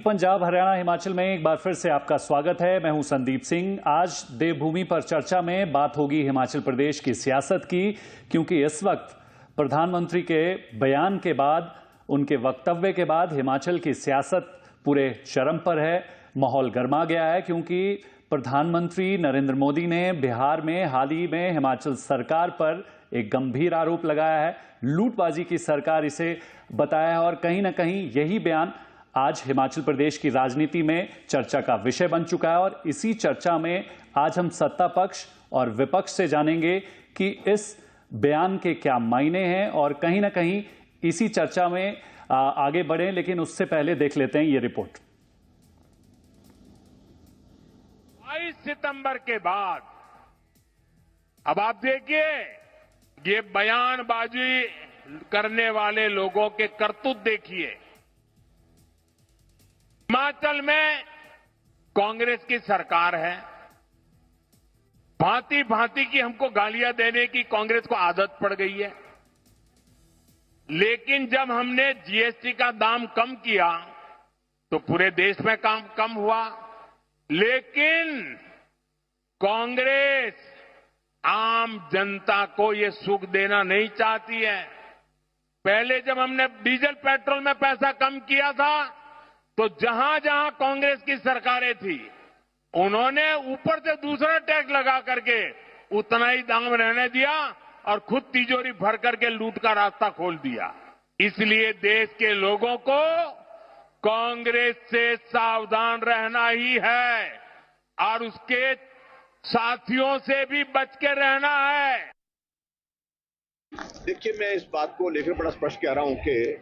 पंजाब, हरियाणा, हिमाचल में एक बार फिर से आपका स्वागत है। मैं हूं संदीप सिंह। आज देवभूमि पर चर्चा में बात होगी हिमाचल प्रदेश की सियासत की, क्योंकि इस वक्त प्रधानमंत्री के बयान के बाद, उनके वक्तव्य के बाद हिमाचल की सियासत पूरे चरम पर है। माहौल गर्मा गया है क्योंकि प्रधानमंत्री नरेंद्र मोदी ने बिहार में हाल ही में हिमाचल सरकार पर एक गंभीर आरोप लगाया है। लूटबाजी की सरकार इसे बताया है और कहीं ना कहीं यही बयान आज हिमाचल प्रदेश की राजनीति में चर्चा का विषय बन चुका है। और इसी चर्चा में आज हम सत्ता पक्ष और विपक्ष से जानेंगे कि इस बयान के क्या मायने हैं और कहीं ना कहीं इसी चर्चा में आगे बढ़े। लेकिन उससे पहले देख लेते हैं ये रिपोर्ट। 22 सितंबर के बाद अब आप देखिए, ये बयानबाजी करने वाले लोगों के करतूत देखिए। हिमाचल में कांग्रेस की सरकार है, भांति भांति की हमको गालियां देने की कांग्रेस को आदत पड़ गई है। लेकिन जब हमने जीएसटी का दाम कम किया तो पूरे देश में काम कम हुआ। लेकिन कांग्रेस आम जनता को ये सुख देना नहीं चाहती है। पहले जब हमने डीजल पेट्रोल में पैसा कम किया था तो जहां जहां कांग्रेस की सरकारें थी, उन्होंने ऊपर से दूसरा टैक्स लगा करके उतना ही दाम रहने दिया और खुद तिजोरी भर करके लूट का रास्ता खोल दिया। इसलिए देश के लोगों को कांग्रेस से सावधान रहना ही है और उसके साथियों से भी बच के रहना है। देखिए, मैं इस बात को लेकर बड़ा स्पष्ट कह रहा हूं कि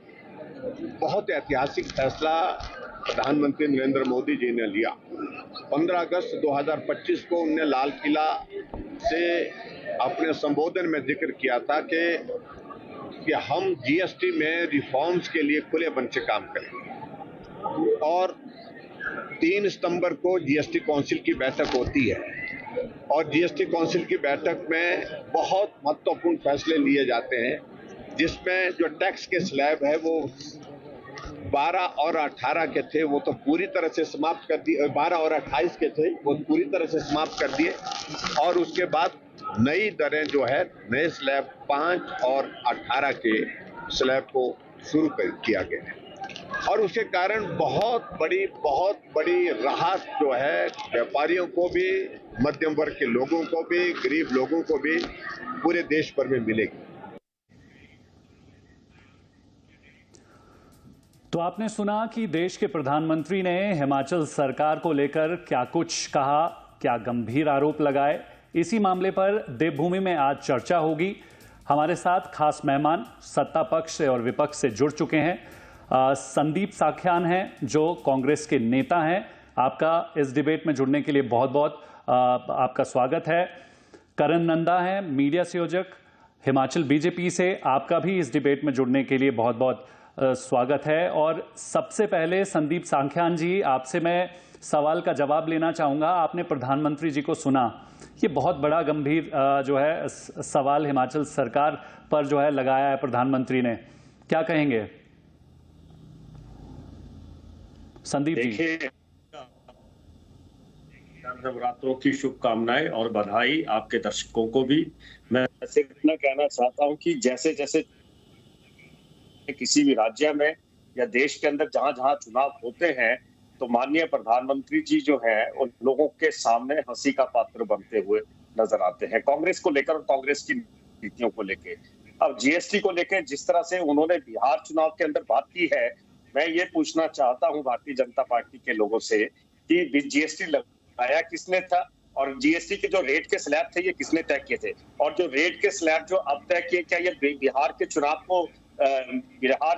बहुत ऐतिहासिक फैसला प्रधानमंत्री नरेंद्र मोदी जी ने लिया। 15 अगस्त 2025 को उन्होंने लाल किला से अपने संबोधन में जिक्र किया था कि हम जीएसटी में रिफॉर्म्स के लिए खुले मन से काम करेंगे। और 3 सितंबर को जीएसटी काउंसिल की बैठक होती है और जीएसटी काउंसिल की बैठक में बहुत महत्वपूर्ण फैसले लिए जाते हैं, जिसमें जो टैक्स के स्लैब है वो 12 और 18 के थे, वो तो पूरी तरह से समाप्त कर दिए। 12 और 28 के थे, वो पूरी तरह से समाप्त कर दिए। और उसके बाद नई दरें जो है, नए स्लैब 5 और 18 के स्लैब को शुरू किया गया है। और उसके कारण बहुत बड़ी राहत जो है व्यापारियों को भी, मध्यम वर्ग के लोगों को भी, गरीब लोगों को भी पूरे देश भर में मिलेगी। तो आपने सुना कि देश के प्रधानमंत्री ने हिमाचल सरकार को लेकर क्या कुछ कहा, क्या गंभीर आरोप लगाए। इसी मामले पर देवभूमि में आज चर्चा होगी। हमारे साथ खास मेहमान सत्ता पक्ष से और विपक्ष से जुड़ चुके हैं। संदीप साख्यान हैं जो कांग्रेस के नेता हैं। आपका इस डिबेट में जुड़ने के लिए बहुत बहुत आपका स्वागत है। करण नंदा हैं मीडिया संयोजक हिमाचल बीजेपी से। आपका भी इस डिबेट में जुड़ने के लिए बहुत बहुत स्वागत है। और सबसे पहले संदीप साख्यान जी, आपसे मैं सवाल का जवाब लेना चाहूंगा। आपने प्रधानमंत्री जी को सुना, ये बहुत बड़ा गंभीर जो है सवाल हिमाचल सरकार पर जो है लगाया है प्रधानमंत्री ने, क्या कहेंगे संदीप जी? नवरात्रों की शुभकामनाएं और बधाई आपके दर्शकों को भी। मैं इतना कहना चाहता हूं कि जैसे जैसे किसी भी राज्य में या देश के अंदर जहां जहां चुनाव होते हैं, तो माननीय प्रधानमंत्री जी जो है उन लोगों के सामने हंसी का पात्र बनते हुए नजर आते हैं, कांग्रेस को लेकर और कांग्रेस की नीतियों को लेकर। अब जीएसटी को लेकर जिस तरह से उन्होंने बिहार चुनाव के अंदर बात की है, मैं ये पूछना चाहता हूं भारतीय जनता पार्टी के लोगों से कि जीएसटी लगाया किसने था और जीएसटी के जो रेट के स्लैब थे ये किसने तय किए थे, और जो रेट के स्लैब जो अब तय किए, क्या ये बिहार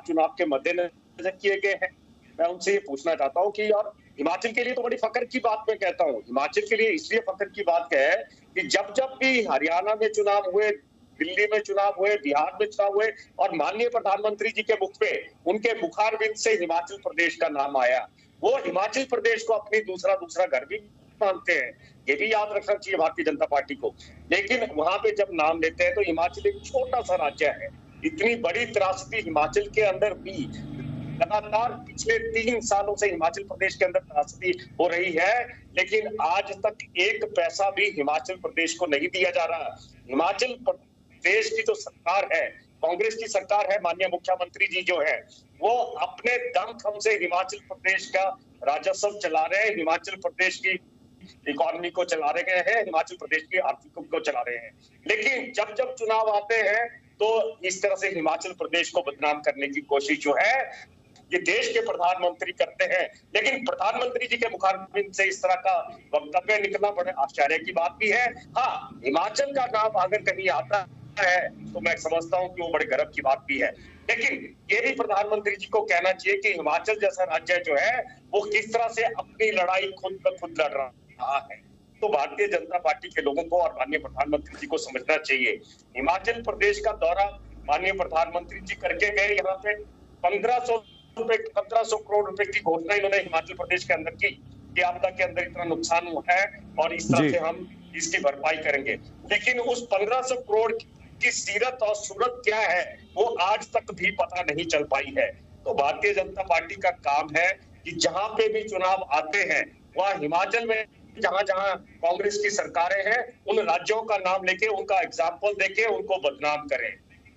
चुनाव के मद्देनजर किए गए हैं? मैं उनसे ये पूछना चाहता हूं कि और हिमाचल के लिए तो बड़ी फख्र की बात मैं कहता हूं। हिमाचल के लिए इसलिए फख्र की बात है कि जब जब भी हरियाणा में चुनाव हुए, दिल्ली में चुनाव हुए, बिहार में चुनाव हुए और माननीय प्रधानमंत्री जी के मुख पे, उनके मुखारबिंद से हिमाचल प्रदेश का नाम आया। वो हिमाचल प्रदेश को अपनी दूसरा घर भी मानते हैं, ये भी याद रखना चाहिए भारतीय जनता पार्टी को। लेकिन वहां पे जब नाम लेते हैं तो हिमाचल एक छोटा सा राज्य है, इतनी बड़ी त्रासदी हिमाचल के अंदर भी लगातार पिछले 3 सालों से हिमाचल प्रदेश के अंदर त्रासदी हो रही है, लेकिन आज तक एक पैसा भी हिमाचल प्रदेश को नहीं दिया जा रहा। हिमाचल प्रदेश की जो सरकार है, कांग्रेस की सरकार है, माननीय मुख्यमंत्री जी जो है वो अपने दमखम से हिमाचल प्रदेश का राजस्व चला रहे हैं, हिमाचल प्रदेश की इकोनॉमी को चला रहे हैं, हिमाचल प्रदेश की आर्थिक को चला रहे हैं। लेकिन जब जब चुनाव आते हैं तो इस तरह से हिमाचल प्रदेश को बदनाम करने की कोशिश जो है ये देश के प्रधानमंत्री करते हैं। लेकिन प्रधानमंत्री जी के मुखारबिन से इस तरह का वक्तव्य निकलना बड़े आश्चर्य की बात भी है। हाँ, हिमाचल का नाम अगर कहीं आता है तो मैं समझता हूं कि वो बड़े गर्व की बात भी है। लेकिन ये भी प्रधानमंत्री जी को कहना चाहिए कि हिमाचल जैसा राज्य जो है वो किस तरह से अपनी लड़ाई खुद ब खुद लड़ रहा है। तो भारतीय जनता पार्टी के लोगों को और माननीय प्रधानमंत्री जी को समझना चाहिए। हिमाचल प्रदेश का दौरा माननीय प्रधानमंत्री जी करके गए, यहाँ पे 1500 करोड़ रुपए की घोषणा इन्होंने हिमाचल प्रदेश के अंदर की कि आपदा के अंदर इतना नुकसान हुआ है और इस तरह से हम इसकी भरपाई करेंगे। लेकिन उस 1500 करोड़ की सीरत और सूरत क्या है वो आज तक भी पता नहीं चल पाई है। तो भारतीय जनता पार्टी का काम है कि जहां पे भी चुनाव आते हैं वह हिमाचल में जहां जहां कांग्रेस की सरकारें हैं उन राज्यों का नाम लेके उनका एग्जाम्पल देके उनको बदनाम करें।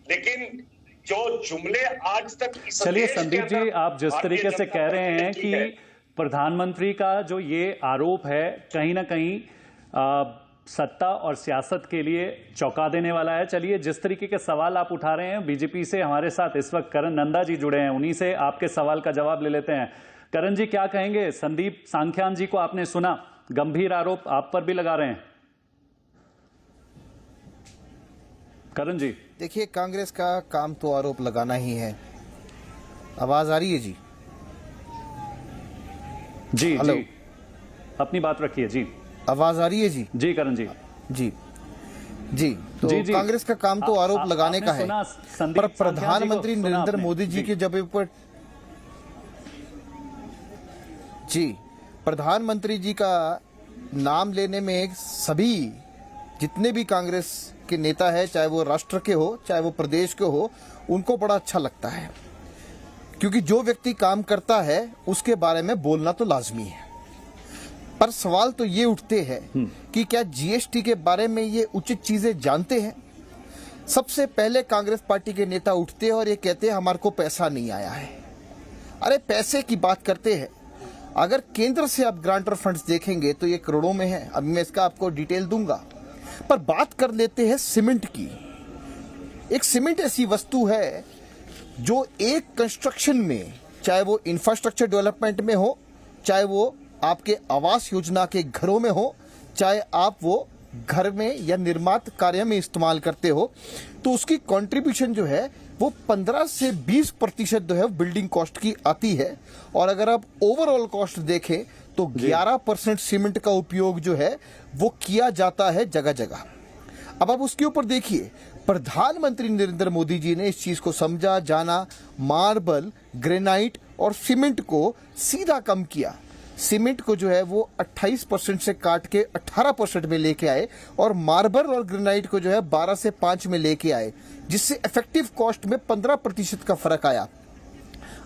लेकिन जो जुमले आज तक चलिए संदीप जी, आप जिस तरीके से कह रहे हैं कि प्रधानमंत्री का जो ये आरोप है कहीं ना कहीं सत्ता और सियासत के लिए चौंका देने वाला है। चलिए, जिस तरीके के सवाल आप उठा रहे हैं, बीजेपी से हमारे साथ इस वक्त करण नंदा जी जुड़े हैं, उन्हीं से आपके सवाल का जवाब ले लेते हैं। करण जी, क्या कहेंगे? संदीप सांख्यान जी को आपने सुना, गंभीर आरोप आप पर भी लगा रहे हैं। करण जी, देखिए, कांग्रेस का काम तो आरोप लगाना ही है। आवाज आ रही है जी? जी हेलो, जी, अपनी बात रखिए जी। आवाज आ रही है जी? जी करण जी, जी जी। तो जी, जी। कांग्रेस का काम तो आरोप लगाने का है, पर प्रधानमंत्री नरेंद्र मोदी जी के जब ऊपर जी प्रधानमंत्री जी का नाम लेने में सभी जितने भी कांग्रेस के नेता है, चाहे वो राष्ट्र के हो चाहे वो प्रदेश के हो, उनको बड़ा अच्छा लगता है, क्योंकि जो व्यक्ति काम करता है उसके बारे में बोलना तो लाजमी है। पर सवाल तो ये उठते हैं कि क्या जीएसटी के बारे में ये उचित चीजें जानते हैं? सबसे पहले कांग्रेस पार्टी के नेता उठते हैं और ये कहते हैं हमारे को पैसा नहीं आया है। अरे पैसे की बात करते हैं, अगर केंद्र से आप ग्रांटर फंड्स देखेंगे तो ये करोड़ों में है। अभी मैं इसका आपको डिटेल दूंगा, पर बात कर लेते हैं सीमेंट की। एक सीमेंट ऐसी वस्तु है जो एक कंस्ट्रक्शन में, चाहे वो इंफ्रास्ट्रक्चर डेवलपमेंट में हो, चाहे वो आपके आवास योजना के घरों में हो, चाहे आप वो घर में या निर्माण कार्य में इस्तेमाल करते हो, तो उसकी कंट्रीब्यूशन जो है वो 15 से 20% जो है बिल्डिंग कॉस्ट की आती है। और अगर आप ओवरऑल कॉस्ट देखें तो 11% सीमेंट का उपयोग जो है वो किया जाता है जगह जगह। अब आप उसके ऊपर देखिए, प्रधानमंत्री नरेंद्र मोदी जी ने इस चीज को समझा, जाना, मार्बल, ग्रेनाइट और सीमेंट को सीधा कम किया। सीमेंट को जो है वो 28% से काट के 18% में लेके आए और मार्बल और ग्रेनाइट को जो है 12 से 5 में लेके आए, जिससे इफेक्टिव कॉस्ट में 15% का फर्क आया।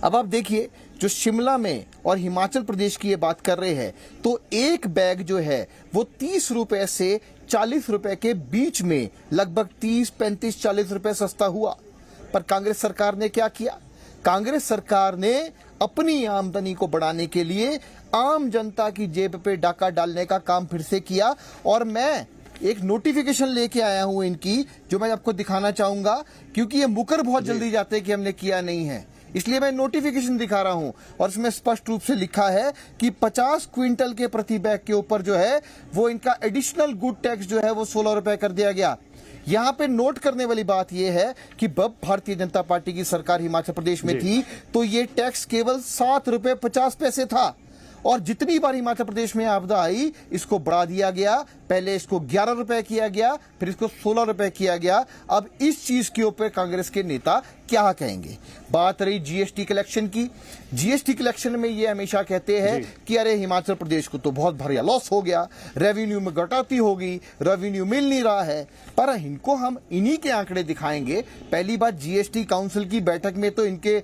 अब आप देखिए, जो शिमला में और हिमाचल प्रदेश की ये बात कर रहे हैं, तो एक बैग जो है वो 30 रुपए से 40 रुपए के बीच में, लगभग 30, 35, 40 रुपए सस्ता हुआ। पर कांग्रेस सरकार ने क्या किया? कांग्रेस सरकार ने अपनी आमदनी को बढ़ाने के लिए आम जनता की जेब पे डाका डालने का काम फिर से किया। और मैं एक नोटिफिकेशन लेके आया हूं इनकी, जो मैं आपको दिखाना चाहूंगा, क्योंकि ये मुकर बहुत जल्दी जाते हैं कि हमने किया नहीं है, इसलिए मैं नोटिफिकेशन दिखा रहा हूं। और इसमें स्पष्ट रूप से लिखा है कि 50 क्विंटल के प्रति बैग के ऊपर जो है वो इनका एडिशनल गुड टैक्स जो है वो 16 रुपए कर दिया गया। यहां पे नोट करने वाली बात यह है कि जब भारतीय जनता पार्टी की सरकार हिमाचल प्रदेश में थी तो ये टैक्स केवल 7 रुपए 50 पैसे था, और जितनी बार हिमाचल प्रदेश में आपदा आई इसको बढ़ा दिया गया। पहले इसको 11 रुपए किया गया, फिर इसको 16 रुपए किया गया। अब इस चीज के ऊपर कांग्रेस के नेता क्या कहेंगे। बात रही जीएसटी कलेक्शन की, जीएसटी कलेक्शन में ये हमेशा कहते हैं कि अरे हिमाचल प्रदेश को तो बहुत भारी लॉस हो गया, रेवेन्यू में कटौती होगी, रेवेन्यू मिल नहीं रहा है। पर इनको हम इन्हीं के आंकड़े दिखाएंगे। पहली बात, जीएसटी काउंसिल की बैठक में तो इनके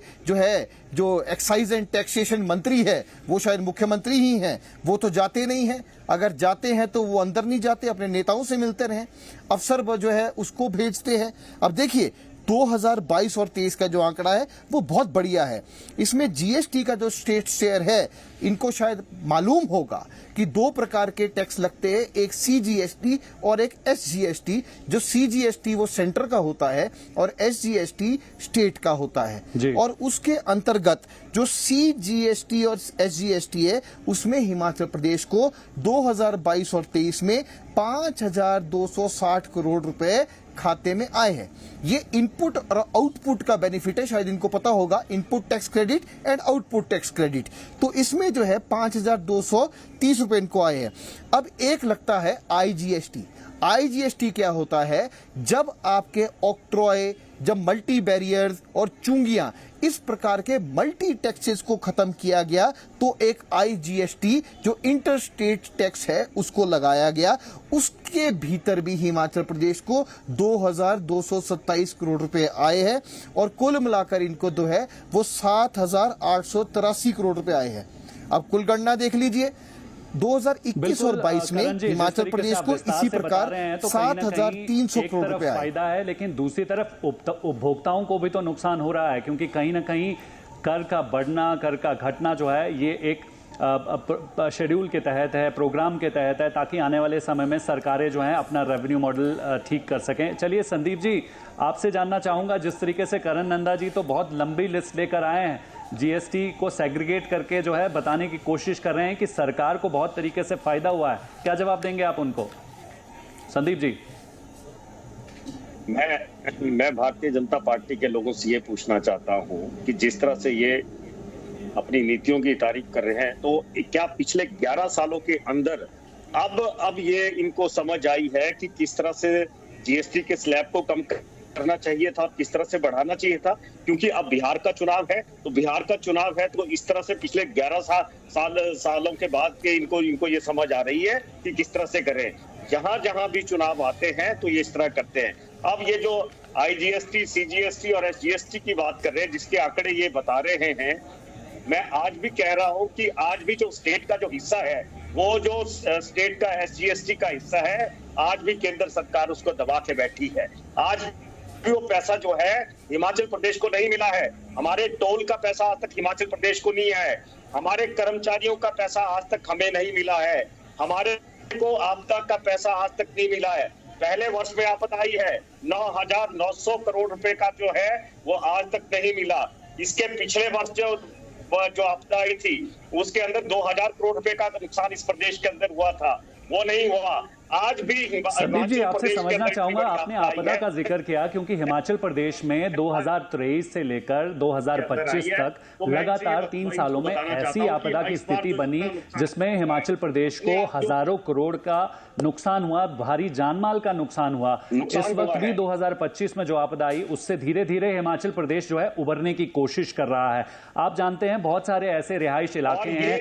जो एक्साइज एंड टैक्सेशन मंत्री है वो शायद मुख्यमंत्री ही हैं, वो तो जाते नहीं हैं। अगर जाते हैं तो वो अंदर नहीं जाते, अपने नेताओं से मिलते रहे, अफसर उसको भेजते हैं। अब देखिए 2022 और 23 का जो आंकड़ा है वो बहुत बढ़िया है। इसमें जीएसटी का जो स्टेट शेयर है, इनको शायद मालूम होगा कि दो प्रकार के टैक्स लगते हैं, एक सीजीएसटी और एक एसजीएसटी। जो सीजीएसटी वो सेंटर का होता है और एसजीएसटी स्टेट का होता है। और उसके अंतर्गत जो सीजीएसटी और एसजीएसटी है उसमें हिमाचल प्रदेश को 2022 और 23 में 5,260 करोड़ रुपए खाते में आए हैं। ये इनपुट और आउटपुट का बेनिफिट है, शायद इनको पता होगा, input tax credit and output tax credit. तो इसमें जो है 5,230 रुपए इनको आए हैं। अब एक लगता है आईजीएसटी। आईजीएसटी क्या होता है? जब आपके ऑक्ट्रॉय, जब मल्टी बैरियर्स और चुंगियां, इस प्रकार के मल्टी टैक्सेस को खत्म किया गया तो एक आईजीएसटी जो इंटर स्टेट टैक्स है उसको लगाया गया। उसके भीतर भी हिमाचल प्रदेश को 2,227 करोड़ रुपए आए हैं और कुल मिलाकर इनको जो है वो 7,883 करोड़ रुपए आए हैं। अब कुल गणना देख लीजिए, 2021 और 22 में हिमाचल प्रदेश को इसी प्रकार 7,300 करोड़ रुपए आए। फायदा है, लेकिन दूसरी तरफ उपभोक्ताओं को भी तो नुकसान हो रहा है, क्योंकि कहीं ना कहीं कर का बढ़ना, कर का घटना जो है ये एक शेड्यूल के तहत है, प्रोग्राम के तहत है, ताकि आने वाले समय में सरकारें जो हैं अपना रेवेन्यू मॉडल ठीक कर सकें। चलिए संदीप जी, आपसे जानना चाहूंगा, जिस तरीके से करण नंदा जी तो बहुत लंबी लिस्ट लेकर आए हैं, जीएसटी को सेग्रीगेट करके जो है बताने की कोशिश कर रहे हैं कि सरकार को बहुत तरीके से फायदा हुआ है, क्या जवाब देंगे आप उनको? संदीप जी। मैं भारतीय जनता पार्टी के लोगों से ये पूछना चाहता हूं कि जिस तरह से ये अपनी नीतियों की तारीफ कर रहे हैं, तो क्या पिछले 11 सालों के अंदर अब ये इनको समझ आई है कि किस तरह से जीएसटी के स्लैब को कम करना चाहिए था, किस तरह से बढ़ाना चाहिए था? क्योंकि अब बिहार का चुनाव है, तो इस तरह से पिछले 11 सालों के बाद के इनको ये समझ आ रही है कि किस तरह से करें। जहां भी चुनाव आते हैं तो ये इस तरह करते हैं। अब ये जो आईजीएसटी, सीजीएसटी और एसजीएसटी की बात कर रहे हैं, जिसके आंकड़े ये बता रहे हैं, मैं आज भी कह रहा हूं कि आज भी जो स्टेट का जो हिस्सा है, वो जो स्टेट का एसजीएसटी का हिस्सा है, आज भी केंद्र सरकार उसको दबा के बैठी है। आज वो पैसा जो है हिमाचल प्रदेश को नहीं मिला है। हमारे टोल का पैसा आज तक हिमाचल प्रदेश को नहीं है। हमारे कर्मचारियों का पैसा आज तक हमें नहीं मिला है। हमारे को आपदा का पैसा आज तक नहीं मिला है। पहले वर्ष में आपदा आई है, 9,900 करोड़ रुपए का जो है वो आज तक नहीं मिला। इसके पिछले वर्ष जो आपदा आई थी उसके अंदर 2,000 करोड़ रुपए का नुकसान इस प्रदेश के अंदर हुआ था, वो नहीं हुआ। आज भी संदीप जी, आपसे समझना चाहूंगा, आपने आपदा का जिक्र किया, क्योंकि हिमाचल प्रदेश में 2023 से लेकर 2025 तक लगातार 3 सालों में ऐसी आपदा की स्थिति बनी जिसमें हिमाचल प्रदेश को हजारों करोड़ का नुकसान हुआ, भारी जानमाल का नुकसान हुआ। इस वक्त भी 2025 में जो आपदा आई उससे धीरे धीरे हिमाचल प्रदेश जो है उबरने की कोशिश कर रहा है। आप जानते हैं बहुत सारे ऐसे रिहाइश इलाके हैं,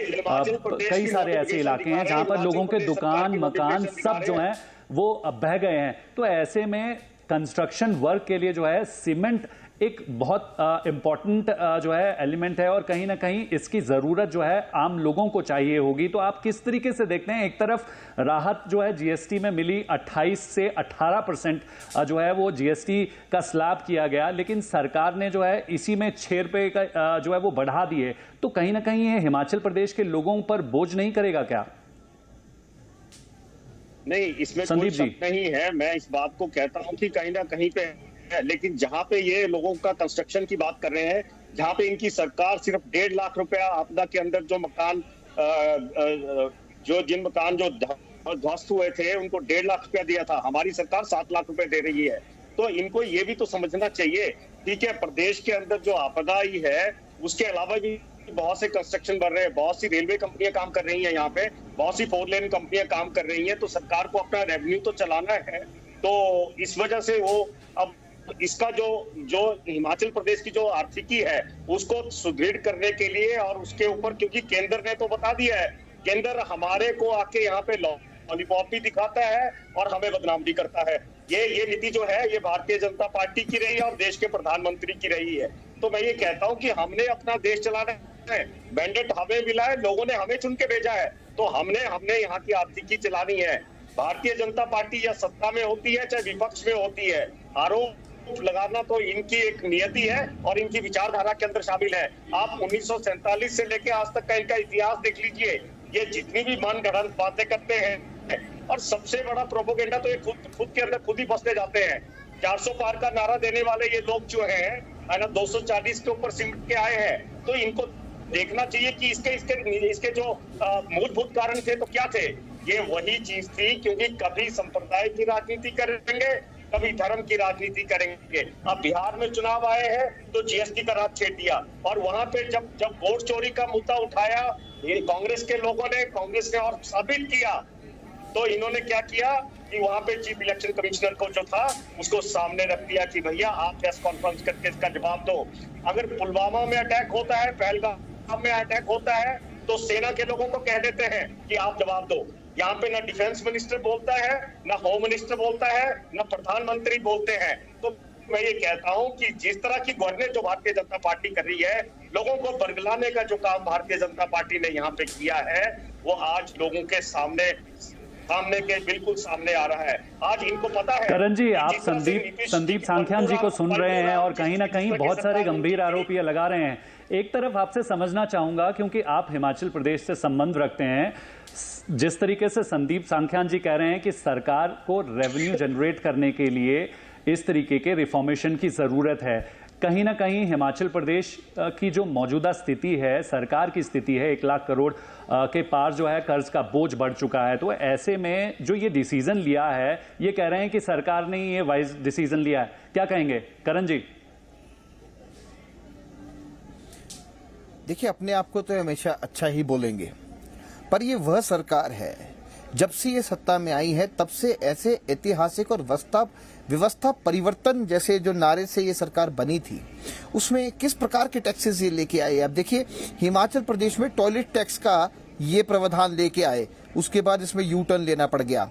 कई सारे ऐसे इलाके हैं जहां पर लोगों के दुकान, मकान सब जो हैं वो बह गए हैं। तो ऐसे में कंस्ट्रक्शन वर्क के लिए जो है सीमेंट एक बहुत इंपॉर्टेंट जो है एलिमेंट है, और कहीं ना कहीं इसकी जरूरत जो है आम लोगों को चाहिए होगी। तो आप किस तरीके से देखते हैं? एक तरफ राहत जो है जीएसटी में मिली, 28 से 18% जो है वो जीएसटी का स्लैब किया गया, लेकिन सरकार ने जो है इसी में 6 रुपए का जो है वो बढ़ा दिए। तो कहीं ना कहीं ये हिमाचल प्रदेश के लोगों पर बोझ नहीं करेगा क्या? नहीं, इसमें कोई शक नहीं है। मैं इस बात को कहता हूं कि कहीं ना कहीं पे, लेकिन जहां पे ये लोगों का कंस्ट्रक्शन की बात कर रहे हैं, जहां पे इनकी सरकार सिर्फ 1.5 लाख रुपया आपदा के अंदर जो मकान जिन मकान जो ध्वस्त हुए थे उनको 1.5 लाख रुपया दिया था, हमारी सरकार 7 लाख रुपए दे रही है। तो इनको ये भी तो समझना चाहिए, ठीक है, प्रदेश के अंदर जो आपदा आई है उसके अलावा भी बहुत से कंस्ट्रक्शन बढ़ रहे हैं, बहुत सी रेलवे कंपनियां काम कर रही हैं, यहाँ पे बहुत सी 4 लेन कंपनियां काम कर रही हैं। तो सरकार को अपना रेवेन्यू तो चलाना है, तो इस वजह से वो अब इसका जो जो हिमाचल प्रदेश की जो आर्थिकी है उसको सुदृढ़ करने के लिए और उसके ऊपर, क्योंकि केंद्र ने तो बता दिया है, केंद्र हमारे को आके यहाँ पे लॉलीपॉप भी दिखाता है और हमें बदनाम भी करता है। ये नीति जो है ये भारतीय जनता पार्टी की रही है और देश के प्रधानमंत्री की रही है। तो मैं ये कहता हूँ कि हमने अपना देश चलाना है, मैंडेट हमें मिला है, लोगों ने हमें चुन के भेजा है, तो हमने यहाँ की आर्थिकी चलानी है। भारतीय जनता पार्टी या सत्ता में होती है चाहे विपक्ष में होती है, आरोप लगाना तो इनकी एक नियति है और इनकी विचारधारा के अंदर शामिल है। आप 1947 से लेके आज तक का इनका इतिहास देख लीजिए, ये जितनी भी मनगढ़ंत बातें करते हैं और सबसे बड़ा प्रोपोगेंडा तो ये खुद के अंदर खुद ही फंसते जाते हैं। 400 पार का नारा देने वाले ये लोग जो है ना 240 के ऊपर सिमट के आए हैं, तो इनको देखना चाहिए कि इसके जो मूलभूत कारण थे तो क्या थे। ये वही चीज थी, क्योंकि कभी संप्रदाय की राजनीति करेंगे, कभी धर्म की राजनीति करेंगे। अब बिहार में चुनाव आए हैं तो जीएसटी का राज छेड़ दिया, और वहां पे जब वोट चोरी का मुद्दा उठाया कांग्रेस के लोगों ने, कांग्रेस ने और साबित किया, तो इन्होंने क्या किया कि वहां पे चीफ इलेक्शन कमिश्नर को जो था उसको सामने रख दिया कि भैया आप प्रेस कॉन्फ्रेंस करके इसका जवाब दो। अगर पुलवामा में अटैक होता है, पहलगाम में अटैक होता है, तो सेना के लोगों को कह देते हैं कि आप जवाब दो। यहाँ पे ना डिफेंस मिनिस्टर बोलता है, ना होम मिनिस्टर बोलता है, ना प्रधानमंत्री बोलते हैं। तो मैं ये कहता हूँ कि जिस तरह की गवर्नेंस जो भारतीय जनता पार्टी कर रही है, लोगों को बरगलाने का जो काम भारतीय जनता पार्टी ने यहाँ पे किया है, वो आज लोगों के सामने के बिल्कुल सामने आ रहा है। आज इनको पता है। करण जी, आप संदीप सांख्यान जी को सुन रहे हैं और कहीं ना कहीं बहुत सारे गंभीर आरोप ये लगा रहे हैं। एक तरफ आपसे समझना चाहूंगा, क्योंकि आप हिमाचल प्रदेश से संबंध रखते हैं, जिस तरीके से संदीप सांख्यान जी कह रहे हैं कि सरकार को रेवेन्यू जनरेट करने के लिए इस तरीके के रिफॉर्मेशन की जरूरत है, कहीं ना कहीं हिमाचल प्रदेश की जो मौजूदा स्थिति है, सरकार की स्थिति है, 1 लाख करोड़ के पार जो है कर्ज का बोझ बढ़ चुका है। तो ऐसे में जो ये डिसीजन लिया है, ये कह रहे हैं कि सरकार ने ये वाइज डिसीजन लिया है, क्या कहेंगे करण जी? देखिए, अपने आप को तो हमेशा अच्छा ही बोलेंगे, पर ये वह सरकार है, जब से ये सत्ता में आई है तब से ऐसे ऐतिहासिक और व्यवस्था परिवर्तन जैसे जो नारे से ये सरकार बनी थी, उसमें किस प्रकार के टैक्सेस ये लेके आए। अब देखिए, हिमाचल प्रदेश में टॉयलेट टैक्स का ये प्रावधान लेके आए, उसके बाद इसमें यू टर्न लेना पड़ गया।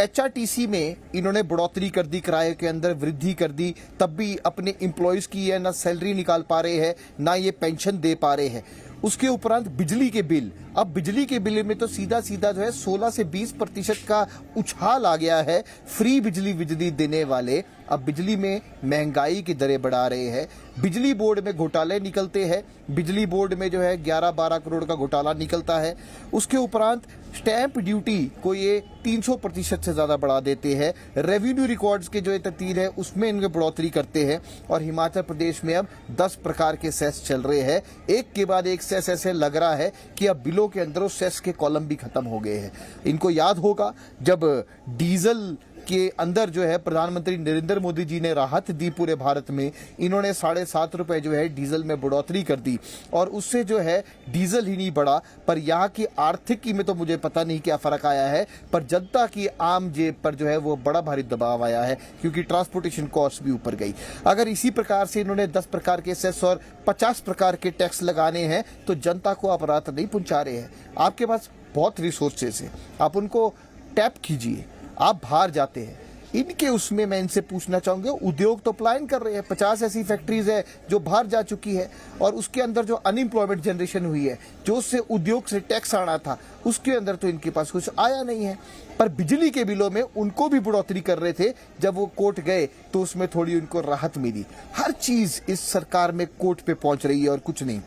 एचआरटीसी में इन्होंने बढ़ोतरी कर दी, किराए के अंदर वृद्धि कर दी, तब भी अपने एम्प्लॉयज की है ना सैलरी निकाल पा रहे हैं, ना ये पेंशन दे पा रहे हैं। उसके उपरांत बिजली के बिल, अब बिजली के बिल में तो सीधा जो है 16 से 20% का उछाल आ गया है। फ्री बिजली देने वाले अब बिजली में महंगाई की दरें बढ़ा रहे हैं। बिजली बोर्ड में घोटाले निकलते हैं, बिजली बोर्ड में जो है 11-12 करोड़ का घोटाला निकलता है। उसके उपरांत स्टैंप ड्यूटी को ये 300% से ज्यादा बढ़ा देते हैं। रेवेन्यू रिकॉर्ड्स के जो तरतीब है उसमें इनके बढ़ोतरी करते हैं, और हिमाचल प्रदेश में अब 10 प्रकार के सेस चल रहे हैं। एक के बाद एक सेस ऐसे लग रहा है कि अब बिलों के अंदर उस सेस के कॉलम भी खत्म हो गए हैं। इनको याद होगा जब डीजल के अंदर जो है प्रधानमंत्री नरेंद्र मोदी जी ने राहत दी पूरे भारत में, इन्होंने 7.5 रुपए जो है डीजल में बढ़ोतरी कर दी, और उससे जो है डीजल ही नहीं बढ़ा, पर यहाँ की आर्थिकी में तो मुझे पता नहीं क्या फर्क आया है, पर जनता की आम जेब पर जो है वो बड़ा भारी दबाव आया है, क्योंकि ट्रांसपोर्टेशन कॉस्ट भी ऊपर गई। अगर इसी प्रकार से इन्होंने 10 प्रकार के सेस और 50 प्रकार के टैक्स लगाने हैं, तो जनता को आप राहत नहीं पहुंचा रहे हैं। आपके पास बहुत रिसोर्सेस है, आप उनको टैप कीजिए, आप बाहर जाते हैं। इनके उसमें मैं इनसे पूछना चाहूंगा, उद्योग तो प्लान कर रहे हैं, 50 ऐसी फैक्ट्रीज है जो बाहर जा चुकी है, और उसके अंदर जो अनएम्प्लॉयमेंट जनरेशन हुई है, जो उससे उद्योग से टैक्स आना था, उसके अंदर तो इनके पास कुछ आया नहीं है। पर बिजली के बिलों में उनको भी बढ़ोतरी कर रहे थे, जब वो कोर्ट गए तो उसमें थोड़ी उनको राहत मिली। हर चीज इस सरकार में कोर्ट पे पहुंच रही है और कुछ नहीं।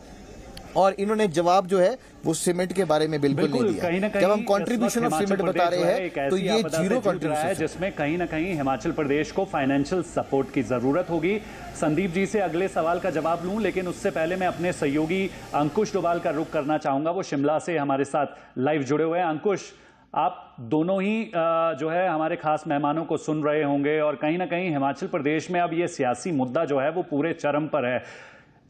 और इन्होंने जवाब जो है वो सीमेंट के बारे में बिल्कुल नहीं दिया। कहीं ना कहीं जब हम कंट्रीब्यूशन ऑफ सीमेंट बता रहे हैं तो ये जीरो कंट्रीब्यूशन है, जिसमें कहीं ना कहीं हिमाचल प्रदेश को फाइनेंशियल सपोर्ट की जरूरत होगी। संदीप जी से अगले सवाल का जवाब लूं, लेकिन उससे पहले मैं अपने सहयोगी अंकुश डोभाल का रुख करना चाहूंगा। वो शिमला से हमारे साथ लाइव जुड़े हुए हैं। अंकुश, आप दोनों ही जो है हमारे खास मेहमानों को सुन रहे होंगे, और कहीं ना कहीं हिमाचल प्रदेश में अब ये सियासी मुद्दा जो है वो पूरे चरम पर है।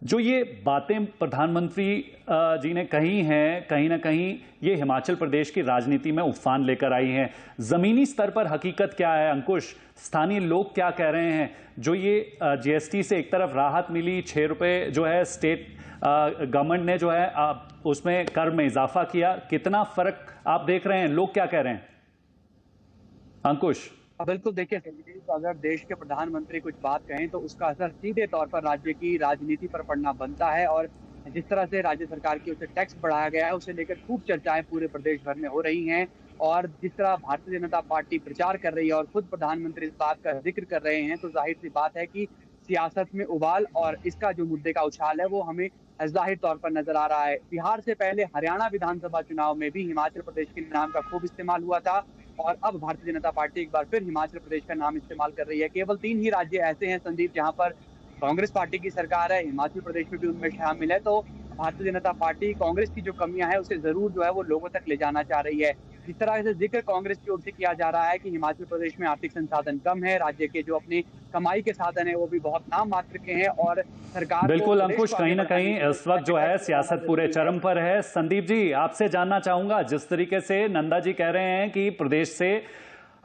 जो ये बातें प्रधानमंत्री जी ने कही हैं, कहीं ना कहीं ये हिमाचल प्रदेश की राजनीति में उफान लेकर आई हैं। जमीनी स्तर पर हकीकत क्या है अंकुश? स्थानीय लोग क्या कह रहे हैं? जो ये जीएसटी से एक तरफ राहत मिली, 6 रुपए जो है स्टेट गवर्नमेंट ने जो है उसमें कर में इजाफा किया, कितना फर्क आप देख रहे हैं? लोग क्या कह रहे हैं अंकुश? बिल्कुल, देखिए संदीप, अगर देश के प्रधानमंत्री कुछ बात कहें तो उसका असर सीधे तौर पर राज्य की राजनीति पर पड़ना बनता है। और जिस तरह से राज्य सरकार की उसे टैक्स बढ़ाया गया है, उसे लेकर खूब चर्चाएं पूरे प्रदेश भर में हो रही हैं। और जिस तरह भारतीय जनता पार्टी प्रचार कर रही है और खुद प्रधानमंत्री इस बात का जिक्र कर रहे हैं, तो जाहिर सी बात है कि सियासत में उबाल और इसका जो मुद्दे का उछाल है वो हमें जाहिर तौर पर नजर आ रहा है। बिहार से पहले हरियाणा विधानसभा चुनाव में भी हिमाचल प्रदेश के नाम का खूब इस्तेमाल हुआ था और अब भारतीय जनता पार्टी एक बार फिर हिमाचल प्रदेश का नाम इस्तेमाल कर रही है। केवल 3 ही राज्य ऐसे हैं संदीप जहां पर कांग्रेस पार्टी की सरकार है, हिमाचल प्रदेश में भी उनमें शामिल है। तो भारतीय जनता पार्टी कांग्रेस की जो कमियां हैं उसे जरूर जो है वो लोगों तक ले जाना चाह रही है। जिस तरह से जिक्र कांग्रेस की ओर से किया जा रहा है कि हिमाचल प्रदेश में आर्थिक संसाधन कम है, राज्य के जो अपनी कमाई के साधन है वो भी बहुत नाम मात्र के हैं और सरकार बिल्कुल अंकुश, कहीं ना कहीं इस वक्त जो है सियासत पूरे चरम पर है। संदीप जी, आपसे जानना चाहूंगा, जिस तरीके से नंदा जी कह रहे हैं कि प्रदेश से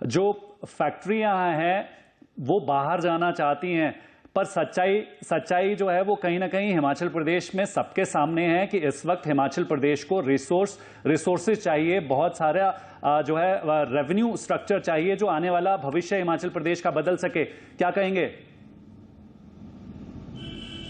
जो फैक्ट्रियां हैं वो बाहर जाना चाहती हैं, पर सच्चाई जो है वो कहीं ना कहीं हिमाचल प्रदेश में सबके सामने है कि इस वक्त हिमाचल प्रदेश को रिसोर्सेज चाहिए, बहुत सारा जो है रेवेन्यू स्ट्रक्चर चाहिए जो आने वाला भविष्य हिमाचल प्रदेश का बदल सके। क्या कहेंगे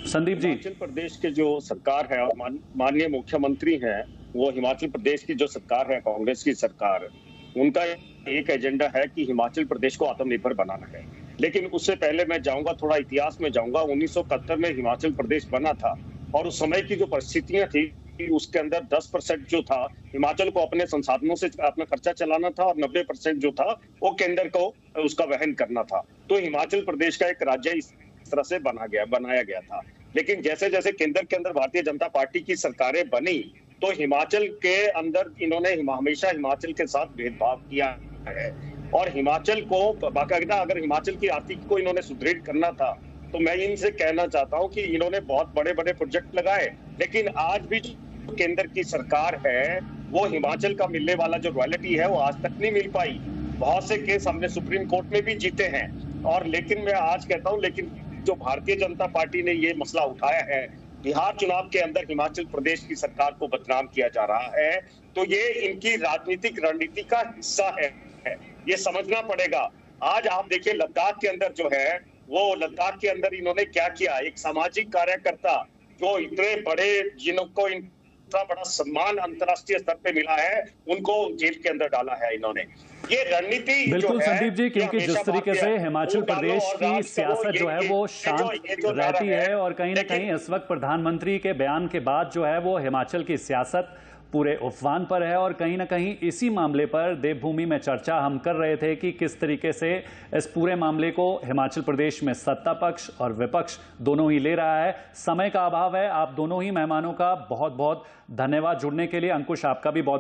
संदीप जी? हिमाचल प्रदेश के जो सरकार है और माननीय मुख्यमंत्री हैं, वो हिमाचल प्रदेश की जो सरकार है, कांग्रेस की सरकार, उनका एक एजेंडा है कि हिमाचल प्रदेश को आत्मनिर्भर बनाना है। लेकिन उससे पहले मैं जाऊंगा, थोड़ा इतिहास में जाऊंगा। 1971 में हिमाचल प्रदेश बना था और उस समय की जो परिस्थितियां थी उसके अंदर 10% जो था हिमाचल को अपने संसाधनों से अपना खर्चा चलाना था और 90% जो था वो केंद्र को उसका वहन करना था। तो हिमाचल प्रदेश का एक राज्य इस तरह से बनाया गया था। लेकिन जैसे जैसे केंद्र के अंदर भारतीय जनता पार्टी की सरकारें बनी तो हिमाचल के अंदर इन्होंने हमेशा हिमाचल के साथ भेदभाव किया है और हिमाचल को बाकायदा, अगर हिमाचल की आर्थिक को इन्होंने सुदृढ़ करना था तो मैं इनसे कहना चाहता हूं कि इन्होंने बहुत बड़े बड़े प्रोजेक्ट लगाए, लेकिन आज भी जो केंद्र की सरकार है वो हिमाचल का मिलने वाला जो रॉयल्टी है वो आज तक नहीं मिल पाई। बहुत से केस हमने सुप्रीम कोर्ट में भी जीते हैं और लेकिन मैं आज कहता हूं, लेकिन जो भारतीय जनता पार्टी ने ये मसला उठाया है, बिहार चुनाव के अंदर हिमाचल प्रदेश की सरकार को बदनाम किया जा रहा है, तो ये इनकी राजनीतिक रणनीति का हिस्सा है, ये समझना पड़ेगा। आज आप देखिए लद्दाख के अंदर जो है वो लद्दाख के अंदर इन्होंने क्या किया, एक सामाजिक कार्यकर्ता जो इतने बड़े, जिनको इतना बड़ा सम्मान अंतर्राष्ट्रीय स्तर पे मिला है, उनको जेल के अंदर डाला है इन्होंने। ये रणनीति बिल्कुल संदीप जी, क्योंकि जिस तरीके से हिमाचल प्रदेश की सियासत जो है वो शांत रहती है और कहीं ना कहीं इस वक्त प्रधानमंत्री के बयान के बाद जो है वो हिमाचल की सियासत पूरे उफान पर है और कहीं ना कहीं इसी मामले पर देवभूमि में चर्चा हम कर रहे थे कि किस तरीके से इस पूरे मामले को हिमाचल प्रदेश में सत्ता पक्ष और विपक्ष दोनों ही ले रहा है। समय का अभाव है, आप दोनों ही मेहमानों का बहुत बहुत धन्यवाद जुड़ने के लिए। अंकुश, आपका भी बहुत